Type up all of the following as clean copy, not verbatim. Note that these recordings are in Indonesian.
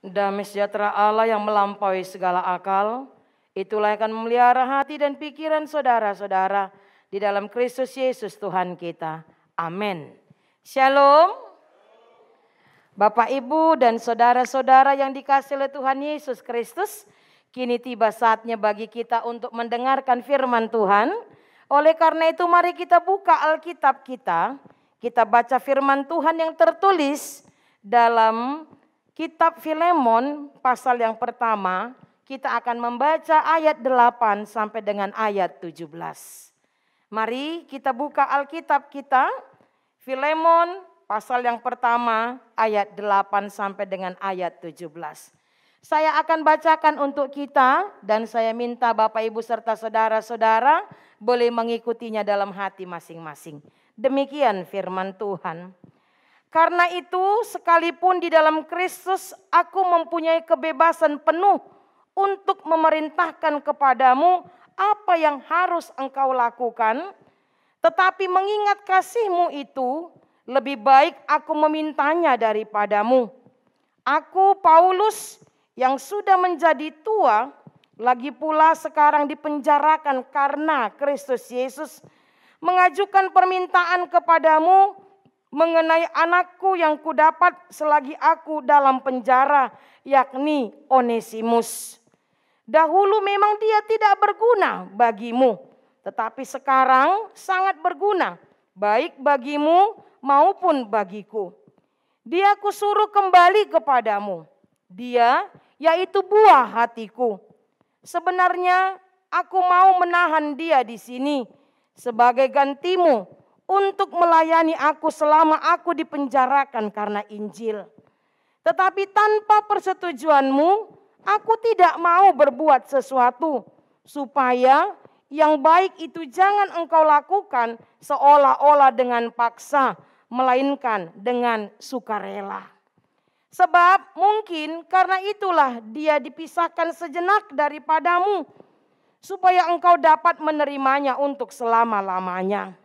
Damai sejahtera Allah yang melampaui segala akal, itulah yang akan memelihara hati dan pikiran saudara-saudara di dalam Kristus Yesus Tuhan kita. Amin. Shalom. Bapak, Ibu, dan saudara-saudara yang dikasihi oleh Tuhan Yesus Kristus, kini tiba saatnya bagi kita untuk mendengarkan firman Tuhan. Oleh karena itu mari kita buka Alkitab kita. Kita baca firman Tuhan yang tertulis dalam Kitab Filemon pasal yang pertama. Kita akan membaca ayat 8 sampai dengan ayat 17. Mari kita buka Alkitab kita. Filemon pasal yang pertama ayat 8 sampai dengan ayat 17. Saya akan bacakan untuk kita dan saya minta Bapak Ibu serta saudara-saudara boleh mengikutinya dalam hati masing-masing. Demikian firman Tuhan. Karena itu sekalipun di dalam Kristus aku mempunyai kebebasan penuh untuk memerintahkan kepadamu apa yang harus engkau lakukan. Tetapi mengingat kasih-Mu itu lebih baik aku memintanya daripadamu. Aku Paulus yang sudah menjadi tua, lagi pula sekarang dipenjarakan karena Kristus Yesus, mengajukan permintaan kepadamu mengenai anakku yang kudapat selagi aku dalam penjara, yakni Onesimus. Dahulu memang dia tidak berguna bagimu, tetapi sekarang sangat berguna, baik bagimu maupun bagiku. Dia kusuruh kembali kepadamu. Dia yaitu buah hatiku. Sebenarnya aku mau menahan dia di sini sebagai gantimu untuk melayani aku selama aku dipenjarakan karena Injil. Tetapi tanpa persetujuanmu, aku tidak mau berbuat sesuatu supaya yang baik itu jangan engkau lakukan seolah-olah dengan paksa, melainkan dengan sukarela. Sebab mungkin karena itulah dia dipisahkan sejenak daripadamu, supaya engkau dapat menerimanya untuk selama-lamanya.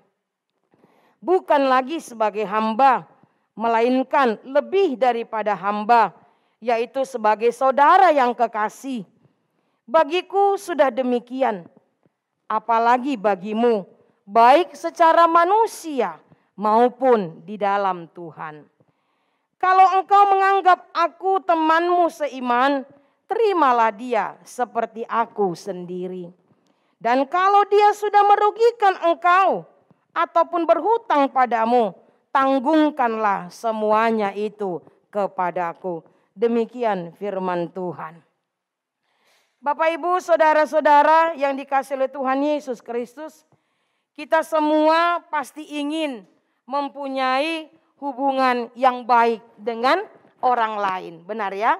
Bukan lagi sebagai hamba, melainkan lebih daripada hamba, yaitu sebagai saudara yang kekasih. Bagiku sudah demikian, apalagi bagimu, baik secara manusia maupun di dalam Tuhan. Kalau engkau menganggap aku temanmu seiman, terimalah dia seperti aku sendiri. Dan kalau dia sudah merugikan engkau ataupun berhutang padamu, tanggungkanlah semuanya itu kepadaku. Demikian firman Tuhan. Bapak, Ibu, saudara-saudara yang dikasihi oleh Tuhan Yesus Kristus, kita semua pasti ingin mempunyai hubungan yang baik dengan orang lain. Benar ya?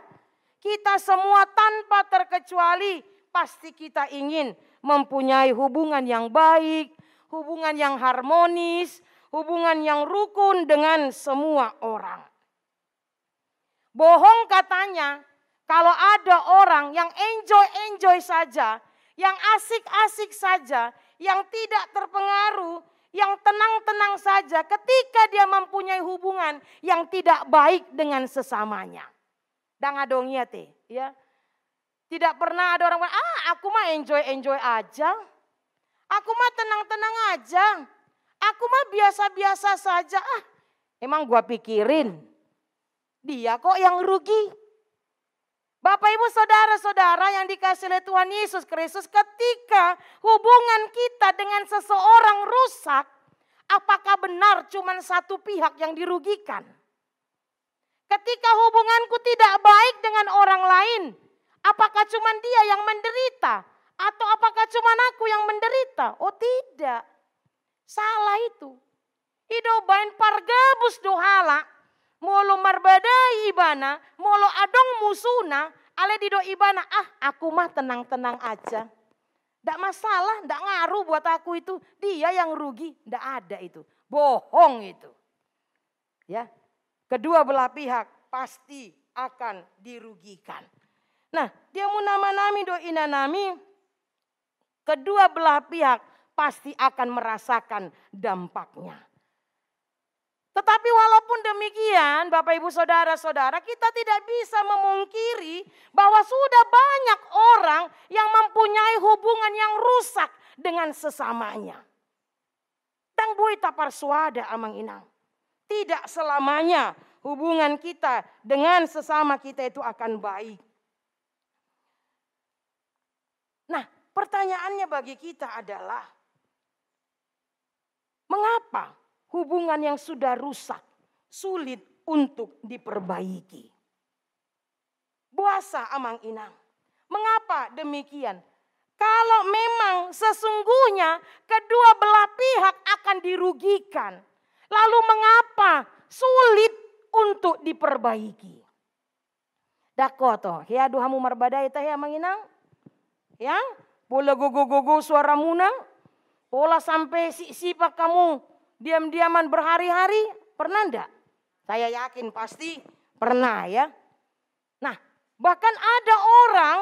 Kita semua tanpa terkecuali pasti kita ingin mempunyai hubungan yang baik, hubungan yang harmonis, hubungan yang rukun dengan semua orang. Bohong katanya kalau ada orang yang enjoy saja, yang asik-asik saja, yang tidak terpengaruh, yang tenang-tenang saja ketika dia mempunyai hubungan yang tidak baik dengan sesamanya. Dangadongnya teh, ya. Tidak pernah ada orang aku mah enjoy aja. Aku mah tenang-tenang aja. Aku mah biasa-biasa saja. Emang gua pikirin. Dia kok yang rugi. Bapak, Ibu, saudara-saudara yang dikasihi oleh Tuhan Yesus Kristus, ketika hubungan kita dengan seseorang rusak, apakah benar cuma satu pihak yang dirugikan? Ketika hubunganku tidak baik dengan orang lain, apakah cuma dia yang menderita? Atau apakah cuma aku yang menderita? Oh tidak. Salah itu. Idobain pargabus dohala. Molo marbadai ibana. Molo adong musuna. Ale dido ibana. Aku mah tenang-tenang aja. Nggak masalah. Nggak ngaruh buat aku itu. Dia yang rugi. Nggak ada itu. Bohong itu. Ya. Kedua belah pihak pasti akan dirugikan. Nah, dia mau nama-nami do inanami. Kedua belah pihak pasti akan merasakan dampaknya. Tetapi walaupun demikian, Bapak Ibu Saudara-saudara, kita tidak bisa memungkiri bahwa sudah banyak orang yang mempunyai hubungan yang rusak dengan sesamanya. Dang bui tapar suada amang inang. Tidak selamanya hubungan kita dengan sesama kita itu akan baik. Nah, pertanyaannya bagi kita adalah, mengapa hubungan yang sudah rusak sulit untuk diperbaiki? Buasa amang inang. Mengapa demikian? Kalau memang sesungguhnya kedua belah pihak akan dirugikan, lalu mengapa sulit untuk diperbaiki? Dakoto, ya duhamu marbadai teh amang inang. Ya, boleh gogo-gogo suara munang. Pola sampai sipak kamu diam-diaman berhari-hari, pernah enggak? Saya yakin pasti pernah ya. Nah, bahkan ada orang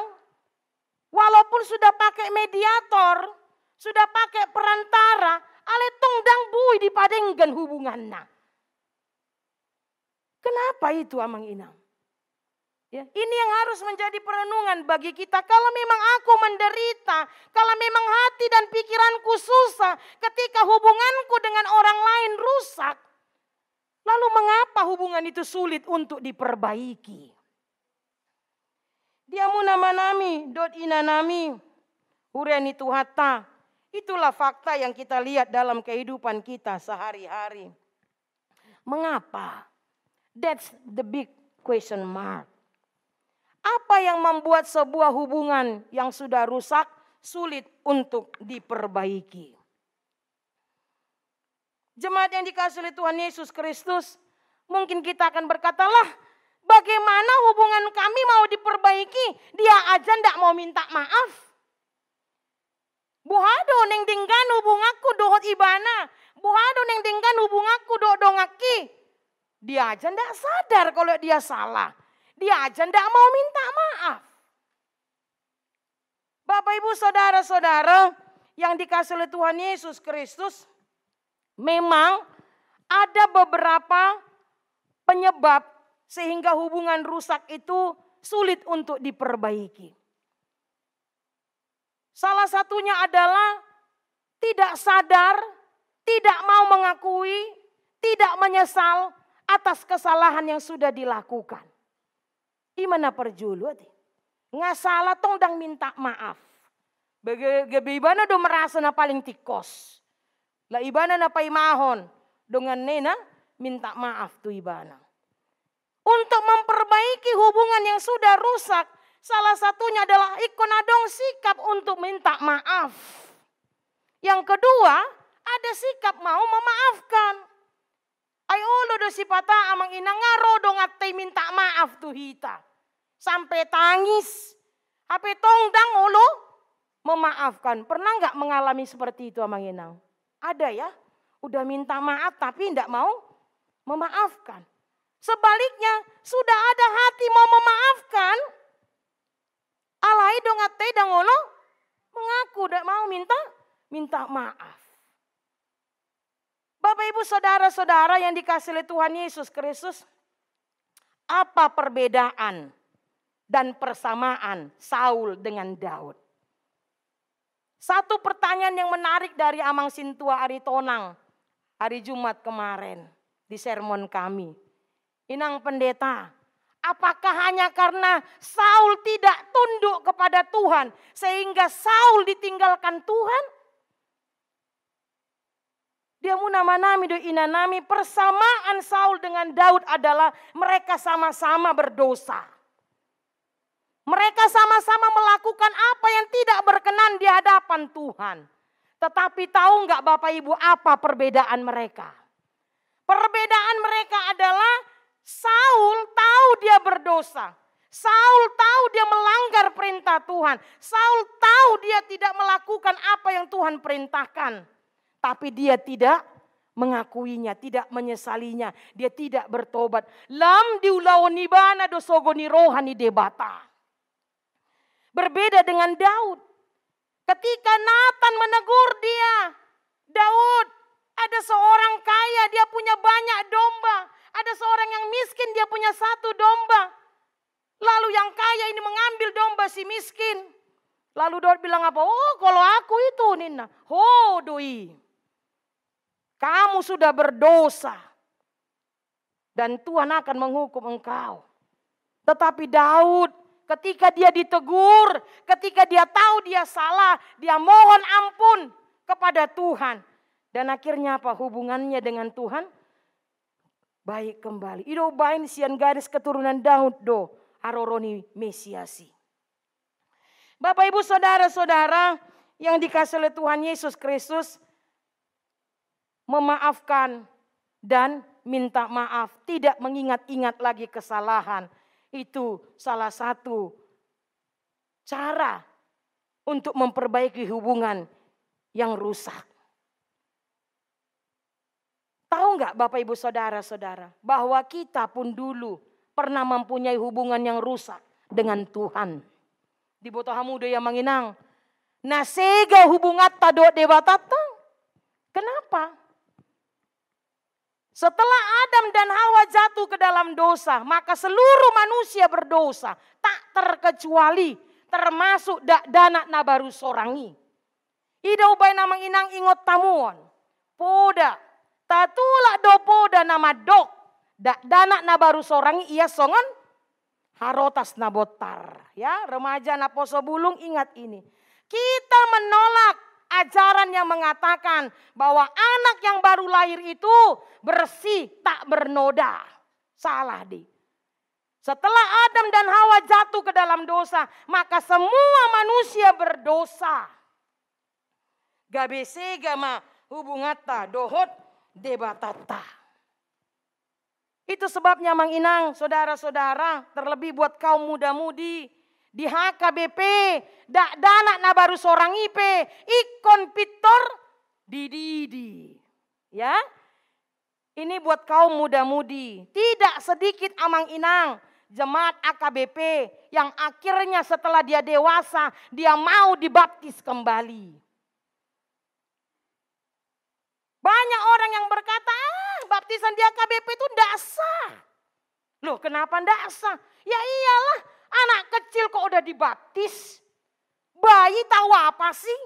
walaupun sudah pakai mediator, sudah pakai perantara, ale tongdang bui dipadenggan hubungannya. Kenapa itu amang inang? Ya, ini yang harus menjadi perenungan bagi kita. Kalau memang aku menderita, kalau memang hati dan pikiranku susah ketika hubunganku dengan orang lain rusak, lalu mengapa hubungan itu sulit untuk diperbaiki? Diamu nama nami, dot ina nami, hureni tuhata. Itulah fakta yang kita lihat dalam kehidupan kita sehari-hari. Mengapa? That's the big question mark. Apa yang membuat sebuah hubungan yang sudah rusak sulit untuk diperbaiki? Jemaat yang dikasihi oleh Tuhan Yesus Kristus, mungkin kita akan berkata, lah bagaimana hubungan kami mau diperbaiki? Dia aja ndak mau minta maaf. Buhado neng dinggan hubungaku dohot ibana. Buhado neng dinggan hubungaku dohot dongaki. Dia aja ndak sadar kalau dia salah. Dia aja ndak mau minta maaf. Bapak Ibu Saudara-saudara yang dikasihi oleh Tuhan Yesus Kristus, memang ada beberapa penyebab sehingga hubungan rusak itu sulit untuk diperbaiki. Salah satunya adalah tidak sadar, tidak mau mengakui, tidak menyesal atas kesalahan yang sudah dilakukan. Imana perjulu nggak salah tong dang minta maaf. Bagi ibana do merasa na paling tikos. Lah ibana na paimahon dengan nena minta maaf tu ibana. Untuk memperbaiki hubungan yang sudah rusak, salah satunya adalah ikonadong sikap untuk minta maaf. Yang kedua, ada sikap mau memaafkan. Ayo lo do sipata amang inang ngaro do ngatai minta maaf tuh hita. Sampai tangis. Hape tongdang olo memaafkan. Pernah nggak mengalami seperti itu amang inang? Ada ya. Udah minta maaf tapi ndak mau memaafkan. Sebaliknya sudah ada hati mau memaafkan. Alai do ngatai dang olo mengaku ndak mau minta maaf. Bapak Ibu Saudara-saudara yang dikasihi oleh Tuhan Yesus Kristus, apa perbedaan dan persamaan Saul dengan Daud? Satu pertanyaan yang menarik dari Amang Sintua Aritonang hari Jumat kemarin di sermon kami. Inang pendeta, apakah hanya karena Saul tidak tunduk kepada Tuhan sehingga Saul ditinggalkan Tuhan? Dia mu nama nami do ina nami, persamaan Saul dengan Daud adalah mereka sama-sama berdosa. Mereka sama-sama melakukan apa yang tidak berkenan di hadapan Tuhan. Tetapi tahu nggak Bapak Ibu apa perbedaan mereka? Perbedaan mereka adalah Saul tahu dia berdosa. Saul tahu dia melanggar perintah Tuhan. Saul tahu dia tidak melakukan apa yang Tuhan perintahkan. Tapi dia tidak mengakuinya, tidak menyesalinya. Dia tidak bertobat. Lam diulawoni bana dosogoni rohani debata. Berbeda dengan Daud. Ketika Nathan menegur dia. Daud, Ada seorang kaya, dia punya banyak domba. Ada seorang yang miskin, dia punya 1 domba. Lalu yang kaya ini mengambil domba si miskin. Lalu Daud bilang apa? Oh, kalau aku itu Nina. Oh, doi. Kamu sudah berdosa. Dan Tuhan akan menghukum engkau. Tetapi Daud ketika dia ditegur, ketika dia tahu dia salah, dia mohon ampun kepada Tuhan. Dan akhirnya apa? Hubungannya dengan Tuhan baik kembali. Ido bain sian garis keturunan Daud do aroroni Mesiasi. Bapak Ibu saudara-saudara yang dikasihi oleh Tuhan Yesus Kristus, memaafkan dan minta maaf, tidak mengingat-ingat lagi kesalahan. Itu salah satu cara untuk memperbaiki hubungan yang rusak. Tahu nggak Bapak Ibu saudara-saudara, bahwa kita pun dulu pernah mempunyai hubungan yang rusak dengan Tuhan. Di botoh hamudo yang manginang, nasega hubungan tado debatata. Kenapa? Setelah Adam dan Hawa jatuh ke dalam dosa, maka seluruh manusia berdosa, tak terkecuali termasuk danak na baru sorangi. Ida ubay namang inang ingot tamuon, poda, tatulak do poda nama dok, danak na baru sorangi ia songon harotas na botar. Ya, remaja na poso bulung ingat ini. Kita menolak ajaran yang mengatakan bahwa anak yang baru lahir itu bersih, tak bernoda. Salah di. Setelah Adam dan Hawa jatuh ke dalam dosa, maka semua manusia berdosa. Gabese gama hubungata dohot debatata. Itu sebabnya Mang Inang, saudara-saudara, terlebih buat kaum muda-mudi di HKBP, danak na baru seorang IP, ikon pitor dididi. Ya, ini buat kaum muda-mudi. Tidak sedikit Amang Inang, jemaat AKBP yang akhirnya setelah dia dewasa, dia mau dibaptis kembali. Banyak orang yang berkata, baptisan di AKBP itu ndak sah. Loh, kenapa ndak sah? Ya iyalah, anak kecil kok udah dibaptis. Bayi tahu apa sih?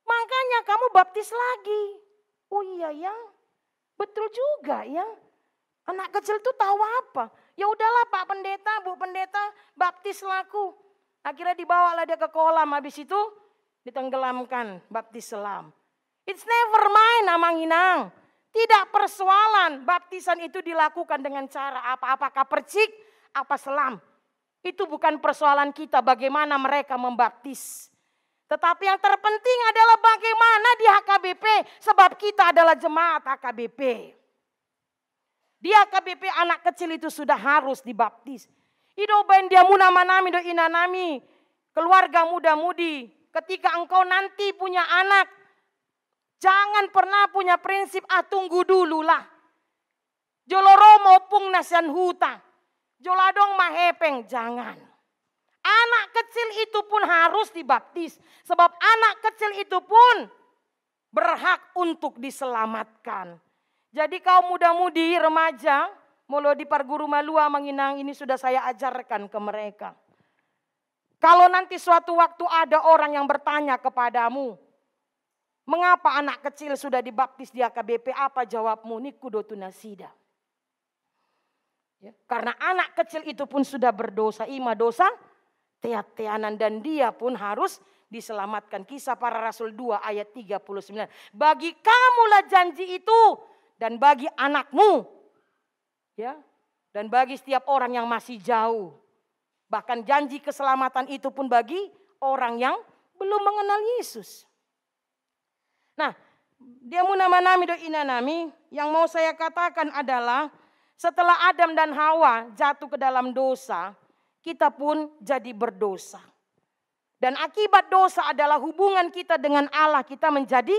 Makanya kamu baptis lagi. Oh iya ya, betul juga ya. Anak kecil tuh tahu apa? Ya udahlah Pak Pendeta, Bu Pendeta, baptis laku. Akhirnya dibawalah dia ke kolam, habis itu ditenggelamkan, baptis selam. It's never mind Amang Inang. Tidak persoalan baptisan itu dilakukan dengan cara apa? Apakah percik, apa selam. Itu bukan persoalan kita bagaimana mereka membaptis. Tetapi yang terpenting adalah bagaimana di HKBP. Sebab kita adalah jemaat HKBP. Di HKBP anak kecil itu sudah harus dibaptis. Ido ben dia nama-nami do inanami. Keluarga muda-mudi. Ketika engkau nanti punya anak. Jangan pernah punya prinsip tunggu dulu lah. Joloromo pung nasian huta. Joladong mahepeng, jangan. Anak kecil itu pun harus dibaptis. Sebab anak kecil itu pun berhak untuk diselamatkan. Jadi kaum muda-mudi, remaja, mulu di Parguru Malua Manginang ini sudah saya ajarkan ke mereka. Kalau nanti suatu waktu ada orang yang bertanya kepadamu, mengapa anak kecil sudah dibaptis di AKBP? Apa jawabmu? Nikudo tunasida. Ya, karena anak kecil itu pun sudah berdosa. Ima dosa teat-teanan dan dia pun harus diselamatkan. Kisah Para Rasul 2 ayat 39. Bagi kamulah janji itu dan bagi anakmu. Ya, dan bagi setiap orang yang masih jauh. Bahkan janji keselamatan itu pun bagi orang yang belum mengenal Yesus. Nah, dia mau nama-nami do inanami, yang mau saya katakan adalah setelah Adam dan Hawa jatuh ke dalam dosa, kita pun jadi berdosa. Dan akibat dosa adalah hubungan kita dengan Allah kita menjadi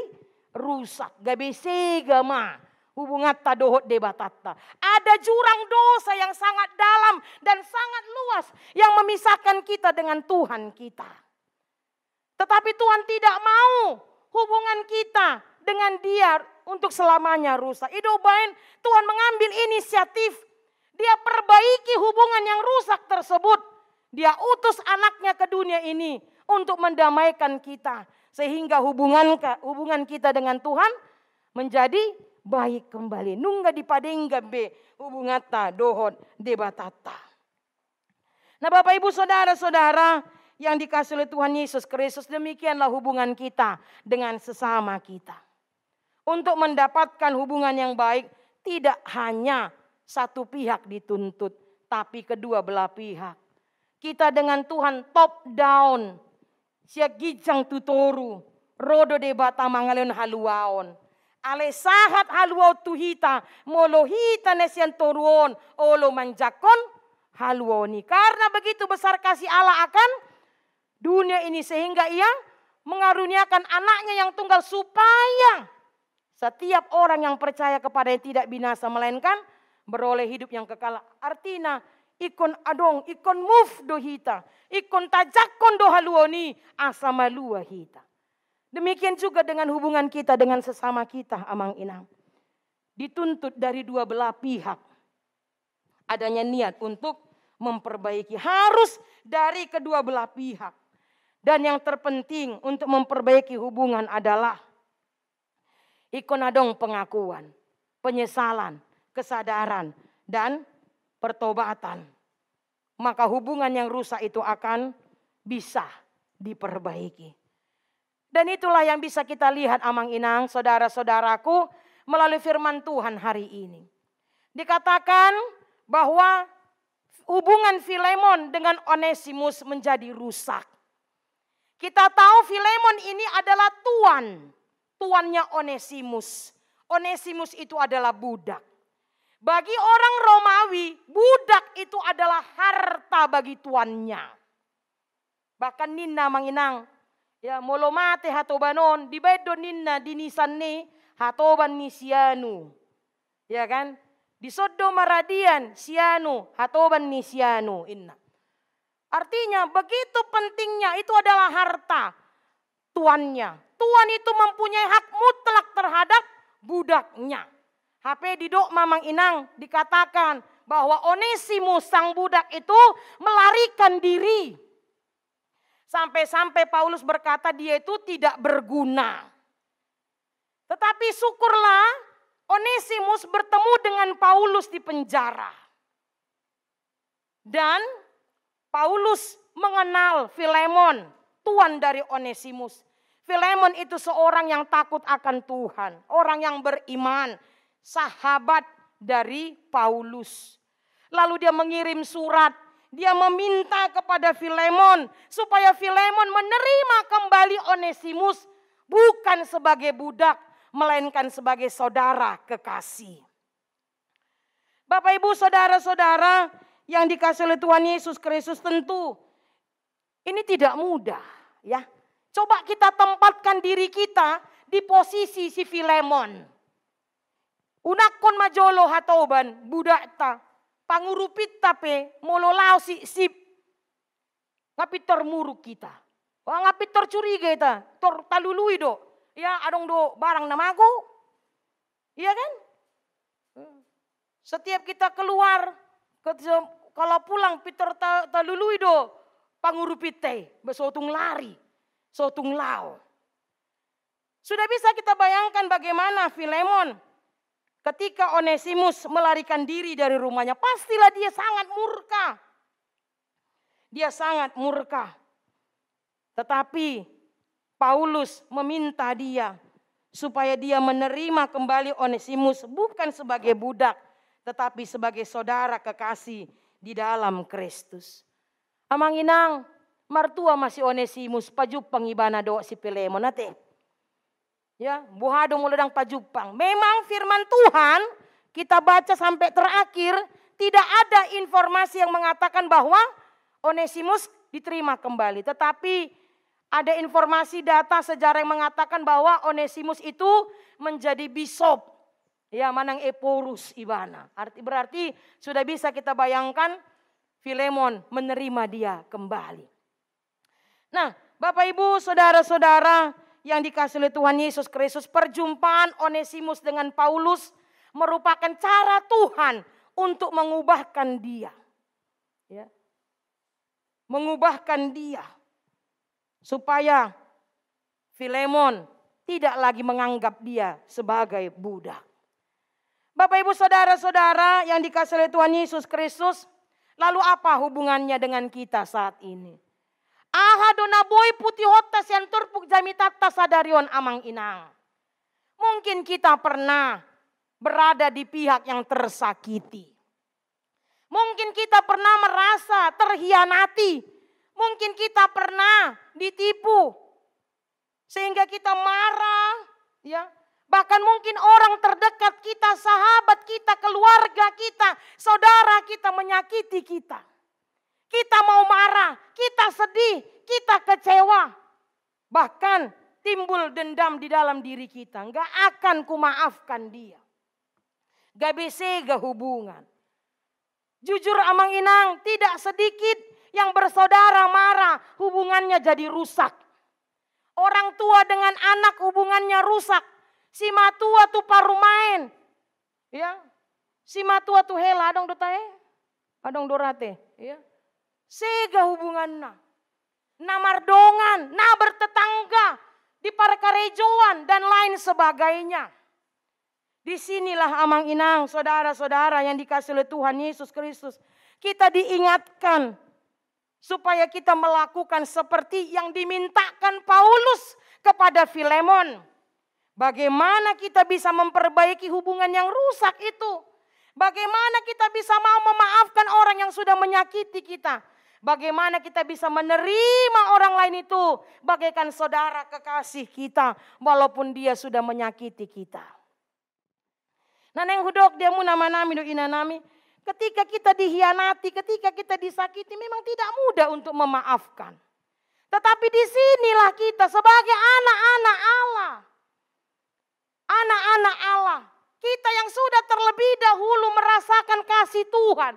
rusak. Gabese gama, hubungan tadohot debatata. Ada jurang dosa yang sangat dalam dan sangat luas yang memisahkan kita dengan Tuhan kita. Tetapi Tuhan tidak mau hubungan kita dengan dia untuk selamanya rusak. Idobain Tuhan mengambil inisiatif. Dia perbaiki hubungan yang rusak tersebut. Dia utus anaknya ke dunia ini untuk mendamaikan kita. Sehingga hubungan kita dengan Tuhan menjadi baik kembali. Nungga dipadengga be hubungata dohon debatata. Nah Bapak Ibu saudara-saudara yang dikasih oleh Tuhan Yesus Kristus, demikianlah hubungan kita dengan sesama kita. Untuk mendapatkan hubungan yang baik tidak hanya satu pihak dituntut, tapi kedua belah pihak. Kita dengan Tuhan top down. Siak gijang tutoru, rodo debata mangaleon haluaon. Ale sahat haluau tuhita, molohita nesian toruon, olo manjakon haluoni. Karena begitu besar kasih Allah akan dunia ini sehingga ia mengaruniakan anaknya yang tunggal supaya setiap orang yang percaya kepadanya tidak binasa melainkan beroleh hidup yang kekal. Artinya ikon adong, ikon move dohita, ikon tajakon dohaluoni asamalua hita. Demikian juga dengan hubungan kita dengan sesama kita, amang inang. Dituntut dari dua belah pihak. Adanya niat untuk memperbaiki. Harus dari kedua belah pihak. Dan yang terpenting untuk memperbaiki hubungan adalah ikonadong pengakuan, penyesalan, kesadaran, dan pertobatan. Maka hubungan yang rusak itu akan bisa diperbaiki. Dan itulah yang bisa kita lihat amang inang saudara-saudaraku melalui firman Tuhan hari ini. Dikatakan bahwa hubungan Filemon dengan Onesimus menjadi rusak. Kita tahu Filemon ini adalah tuannya Onesimus. Onesimus itu adalah budak. Bagi orang Romawi, budak itu adalah harta bagi tuannya. Bahkan ninna manginang, ya molomate hatobanon, dibedo ninna dinisan ni hatoban ni sianu. Ya kan? Di Sodo Maradian sianu, hatoban ni sianu inna. Artinya begitu pentingnya itu adalah harta tuannya. Tuan itu mempunyai hak mutlak terhadap budaknya. HP di dok mamang inang dikatakan bahwa Onesimus sang budak itu melarikan diri. Sampai-sampai Paulus berkata dia itu tidak berguna. Tetapi syukurlah Onesimus bertemu dengan Paulus di penjara. Dan Paulus mengenal Filemon, tuan dari Onesimus. Filemon itu seorang yang takut akan Tuhan, orang yang beriman, sahabat dari Paulus. Lalu dia mengirim surat, dia meminta kepada Filemon supaya Filemon menerima kembali Onesimus bukan sebagai budak, melainkan sebagai saudara kekasih. Bapak Ibu saudara-saudara yang dikasih oleh Tuhan Yesus Kristus, tentu ini tidak mudah ya. Coba kita tempatkan diri kita di posisi si Filemon. Unakon majolo hatoban budak ta pangurupit tape mololao si sip ngapit termuruk kita. Wah ngapit tercuriga kita, talului do. Ya adong do barang namago. Iya kan? Setiap kita keluar kalau pulang Peter talului do pangurupite besotung lari, sotung lao. Sudah bisa kita bayangkan bagaimana Filemon ketika Onesimus melarikan diri dari rumahnya, pastilah dia sangat murka. Dia sangat murka. Tetapi Paulus meminta dia supaya dia menerima kembali Onesimus bukan sebagai budak, tetapi sebagai saudara kekasih di dalam Kristus. Amang inang, martua masih Onesimus, pajupang ibana doa si Filemon nate. Ya, buhado muledang pajupang. Memang firman Tuhan kita baca sampai terakhir tidak ada informasi yang mengatakan bahwa Onesimus diterima kembali. Tetapi ada informasi data sejarah yang mengatakan bahwa Onesimus itu menjadi bisop. Ya, manang eporus ibana. Berarti sudah bisa kita bayangkan Filemon menerima dia kembali. Nah, Bapak Ibu, saudara-saudara yang dikasihi oleh Tuhan Yesus Kristus, perjumpaan Onesimus dengan Paulus merupakan cara Tuhan untuk mengubahkan dia. Ya. Mengubahkan dia. Supaya Filemon tidak lagi menganggap dia sebagai budak. Bapak ibu saudara-saudara yang dikasihi oleh Tuhan Yesus Kristus, lalu apa hubungannya dengan kita saat ini? Ahadona boy putih hotas yang turpuk jamitata sadarion amang inang. Mungkin kita pernah berada di pihak yang tersakiti. Mungkin kita pernah merasa terhianati. Mungkin kita pernah ditipu. Sehingga kita marah. Ya. Bahkan mungkin orang terdekat kita, sahabat kita, keluarga kita, saudara kita menyakiti kita. Kita mau marah, kita sedih, kita kecewa. Bahkan timbul dendam di dalam diri kita. Enggak akan kumaafkan dia. Gak bisa hubungan. Jujur amang inang, tidak sedikit yang bersaudara marah, hubungannya jadi rusak. Orang tua dengan anak hubungannya rusak. Si matua tu paru main. Ya. Si matua tu hela adong dotae. Adong dorate, ya. Sega hubunganna. Na mardongan, na bertetangga, di parkarejoan dan lain sebagainya. Disinilah amang inang, saudara-saudara yang dikasihi oleh Tuhan Yesus Kristus. Kita diingatkan supaya kita melakukan seperti yang dimintakan Paulus kepada Filemon. Bagaimana kita bisa memperbaiki hubungan yang rusak itu? Bagaimana kita bisa mau memaafkan orang yang sudah menyakiti kita? Bagaimana kita bisa menerima orang lain itu bagaikan saudara kekasih kita walaupun dia sudah menyakiti kita? Naneng hudok dia mu nama nami do ina nami. Ketika kita dihianati, ketika kita disakiti memang tidak mudah untuk memaafkan. Tetapi disinilah kita sebagai anak-anak Allah. Anak-anak Allah. Kita yang sudah terlebih dahulu merasakan kasih Tuhan.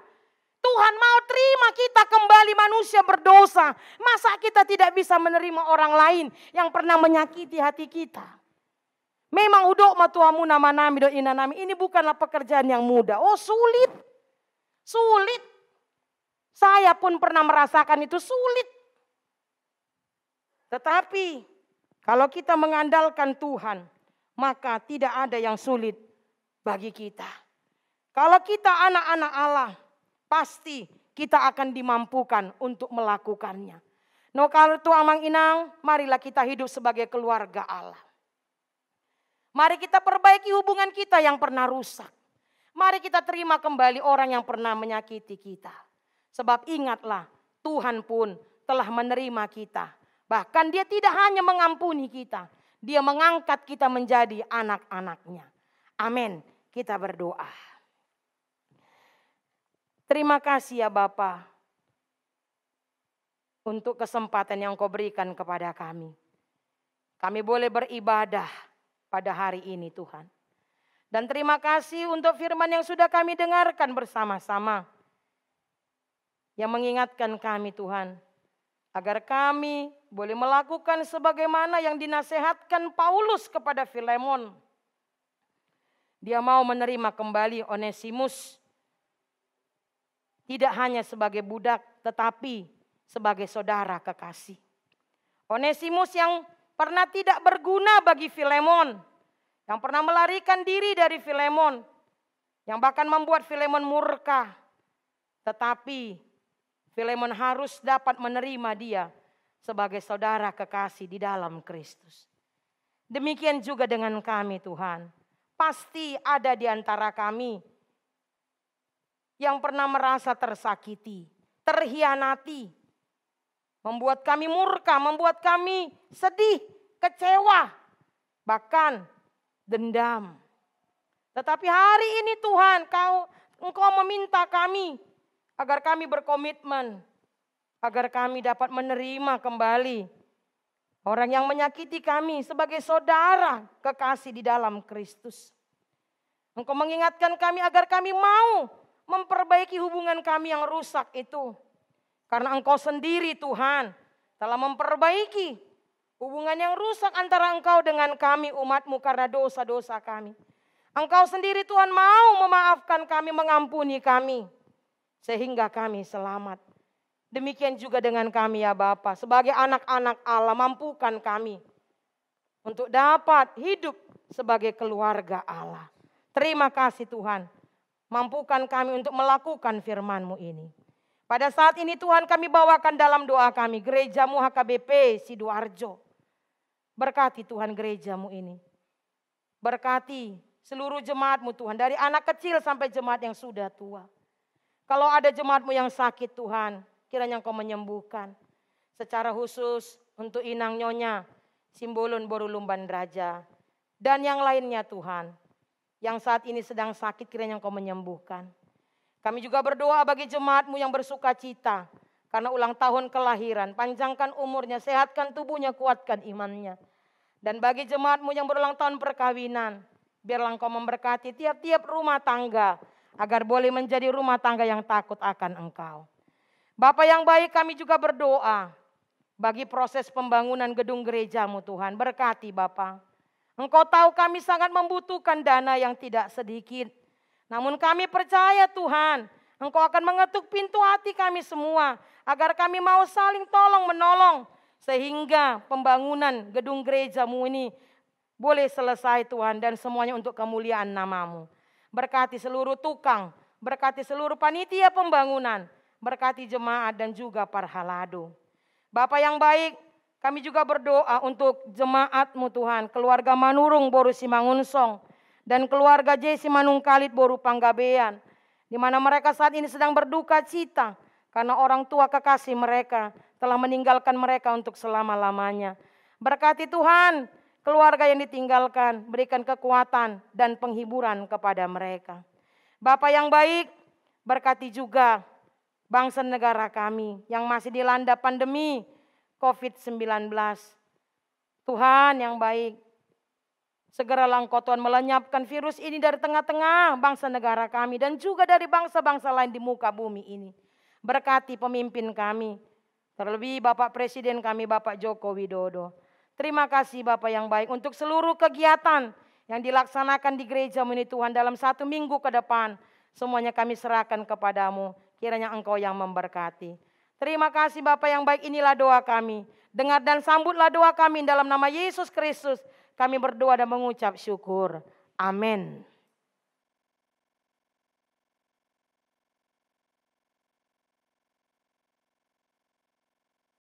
Tuhan mau terima kita kembali manusia berdosa. Masa kita tidak bisa menerima orang lain yang pernah menyakiti hati kita? Memang hudok matuamu nama nami do ina nami. Ini bukanlah pekerjaan yang mudah. Oh sulit. Sulit. Saya pun pernah merasakan itu sulit. Tetapi kalau kita mengandalkan Tuhan, maka tidak ada yang sulit bagi kita. Kalau kita anak-anak Allah, pasti kita akan dimampukan untuk melakukannya. No kalau itu amang inang, marilah kita hidup sebagai keluarga Allah. Mari kita perbaiki hubungan kita yang pernah rusak. Mari kita terima kembali orang yang pernah menyakiti kita. Sebab ingatlah, Tuhan pun telah menerima kita. Bahkan dia tidak hanya mengampuni kita. Dia mengangkat kita menjadi anak-anaknya. Amin. Kita berdoa. Terima kasih ya Bapa untuk kesempatan yang Kau berikan kepada kami. Kami boleh beribadah pada hari ini Tuhan. Dan terima kasih untuk firman yang sudah kami dengarkan bersama-sama. Yang mengingatkan kami Tuhan. Agar kami boleh melakukan sebagaimana yang dinasehatkan Paulus kepada Filemon. Dia mau menerima kembali Onesimus. Tidak hanya sebagai budak tetapi sebagai saudara kekasih. Onesimus yang pernah tidak berguna bagi Filemon. Yang pernah melarikan diri dari Filemon. Yang bahkan membuat Filemon murka. Tetapi Filemon harus dapat menerima dia sebagai saudara kekasih di dalam Kristus. Demikian juga dengan kami Tuhan. Pasti ada di antara kami yang pernah merasa tersakiti, terhianati. Membuat kami murka, membuat kami sedih, kecewa. Bahkan dendam. Tetapi hari ini Tuhan, Engkau meminta kami agar kami berkomitmen, agar kami dapat menerima kembali orang yang menyakiti kami sebagai saudara kekasih di dalam Kristus. Engkau mengingatkan kami agar kami mau memperbaiki hubungan kami yang rusak itu. Karena Engkau sendiri Tuhan telah memperbaiki Hubungan yang rusak antara Engkau dengan kami umat-Mu karena dosa-dosa kami. Engkau sendiri Tuhan mau memaafkan kami, mengampuni kami. Sehingga kami selamat. Demikian juga dengan kami ya Bapa. Sebagai anak-anak Allah, mampukan kami untuk dapat hidup sebagai keluarga Allah. Terima kasih Tuhan. Mampukan kami untuk melakukan firman-Mu ini. Pada saat ini Tuhan kami bawakan dalam doa kami. Gereja-Mu HKBP Sidoarjo. Berkati Tuhan gereja-Mu ini. Berkati seluruh jemaat-Mu Tuhan. Dari anak kecil sampai jemaat yang sudah tua. Kalau ada jemaat-Mu yang sakit Tuhan, kiranya Engkau menyembuhkan. Secara khusus untuk Inang Nyonya, Simbolon Borulumban Raja. Dan yang lainnya Tuhan. Yang saat ini sedang sakit kiranya Engkau menyembuhkan. Kami juga berdoa bagi jemaat-Mu yang bersuka cita. Karena ulang tahun kelahiran, panjangkan umurnya, sehatkan tubuhnya, kuatkan imannya. Dan bagi jemaat-Mu yang berulang tahun perkawinan, biarlah Engkau memberkati tiap-tiap rumah tangga, agar boleh menjadi rumah tangga yang takut akan Engkau. Bapa yang baik, kami juga berdoa bagi proses pembangunan gedung gereja-Mu Tuhan. Berkati Bapa. Engkau tahu kami sangat membutuhkan dana yang tidak sedikit. Namun kami percaya Tuhan, Engkau akan mengetuk pintu hati kami semua. Agar kami mau saling tolong menolong. Sehingga pembangunan gedung gereja-Mu ini boleh selesai Tuhan. Dan semuanya untuk kemuliaan nama-Mu. Berkati seluruh tukang. Berkati seluruh panitia pembangunan. Berkati jemaat dan juga para halado. Bapa yang baik, kami juga berdoa untuk jemaat-Mu Tuhan. Keluarga Manurung Boru Simangunsong. Dan keluarga Jesi Manungkalit Boru Panggabean. Di mana mereka saat ini sedang berduka cita. Karena orang tua kekasih mereka telah meninggalkan mereka untuk selama-lamanya. Berkati Tuhan keluarga yang ditinggalkan. Berikan kekuatan dan penghiburan kepada mereka. Bapa yang baik, berkati juga bangsa negara kami yang masih dilanda pandemi COVID-19. Tuhan yang baik, segeralah Engkau Tuhan melenyapkan virus ini dari tengah-tengah bangsa negara kami. Dan juga dari bangsa-bangsa lain di muka bumi ini. Berkati pemimpin kami. Terlebih Bapak Presiden kami Bapak Joko Widodo. Terima kasih Bapak yang baik untuk seluruh kegiatan yang dilaksanakan di gereja-Mu ini Tuhan dalam 1 minggu ke depan. Semuanya kami serahkan kepadamu. Kiranya Engkau yang memberkati. Terima kasih Bapak yang baik, inilah doa kami. Dengar dan sambutlah doa kami dalam nama Yesus Kristus. Kami berdoa dan mengucap syukur. Amin.